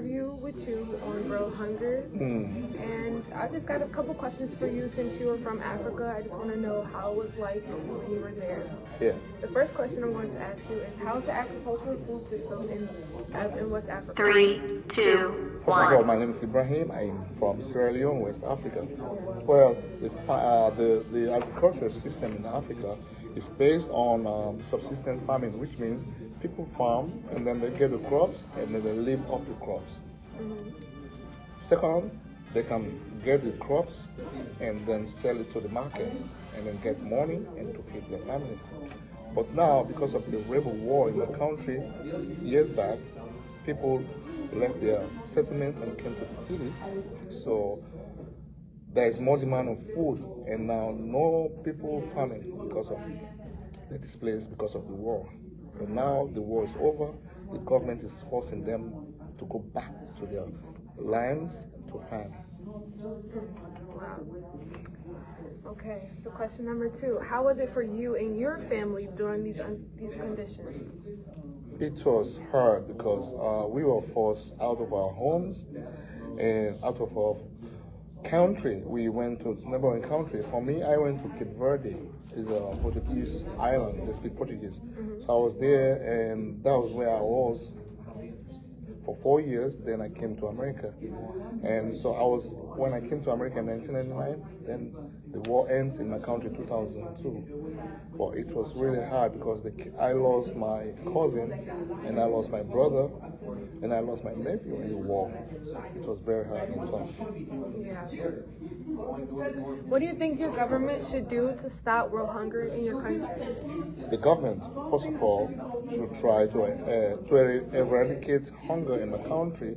interview with you on World Hunger. And I just got a couple questions for you since you were from Africa. I just want to know how it was like when you were there. Yeah. The first question I'm going to ask you is, how's the agricultural food system in West Africa? 3, 2, First of all, 1. my name is Ibrahim. I'm from Sierra Leone, West Africa. Well, the agricultural system in Africa is based on subsistence farming, which means people farm and then they get the crops and then they live off the crops. Second, they can get the crops and then sell it to the market and then get money and to feed their family. But now, because of the rebel war in the country years back, people left their settlements and came to the city. So there is more demand of food, and now no people farming because of the displaced because of the war. So now the war is over. The government is forcing them to go back to their lands to farm. Wow. Okay, so question number 2. How was it for you and your family during these conditions? It was hard because we were forced out of our homes and out of our country. We went to neighboring country. For me, I went to Cape Verde. It's a Portuguese island. They speak Portuguese. So I was there, and that was where I was for 4 years. Then I came to America, and so when I came to America in 1999. Then the war ends in my country 2002. But it was really hard because I lost my cousin, and I lost my brother, and I lost my nephew in the war. It was very hard and tough. Yeah. What do you think your government should do to stop world hunger in your country? The government, first of all, should try to eradicate hunger in the country.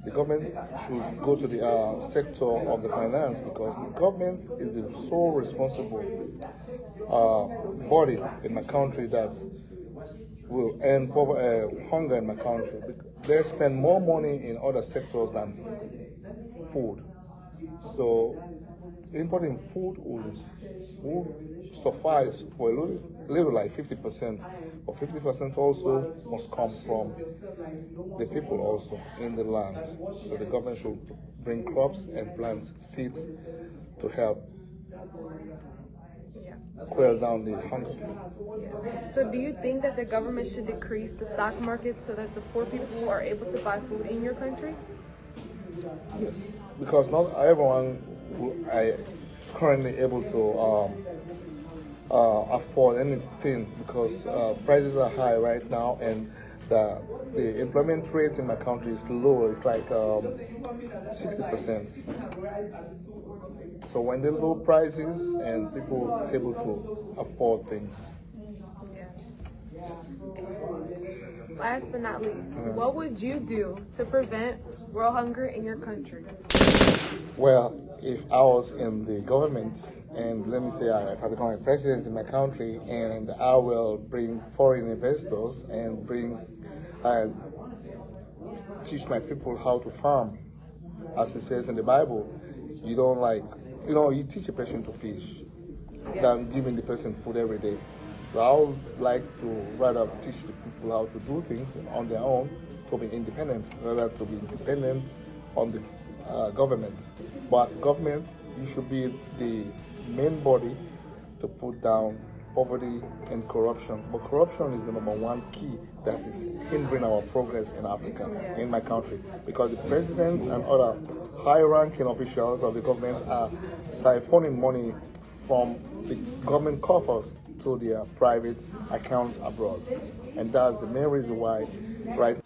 The government should go to the sector of the finance, because the government is the sole responsible body in my country that will end hunger in my country. They spend more money in other sectors than food. So importing food will suffice for a little like 50%, but 50% also must come from the people also in the land. So the government should bring crops and plant seeds to help quell down the hunger. Yeah. So do you think that the government should decrease the stock market so that the poor people are able to buy food in your country? Yes, because not everyone is currently able to afford anything, because prices are high right now, and the employment rate in my country is low. It's like 60%. So when they low prices and people are able to afford things. Last but not least, what would you do to prevent world hunger in your country? Well, if I was in the government, and let me say if I become a president in my country, and I will bring foreign investors and teach my people how to farm. As it says in the Bible, you teach a person to fish than giving the person food every day. So I would like to rather teach the people how to do things on their own, to be independent, rather to be dependent on the government. But as a government, you should be the main body to put down poverty and corruption. But corruption is the number one key that is hindering our progress in Africa, in my country, because the presidents and other high-ranking officials of the government are siphoning money from the government coffers to their private accounts abroad. And that's the main reason why right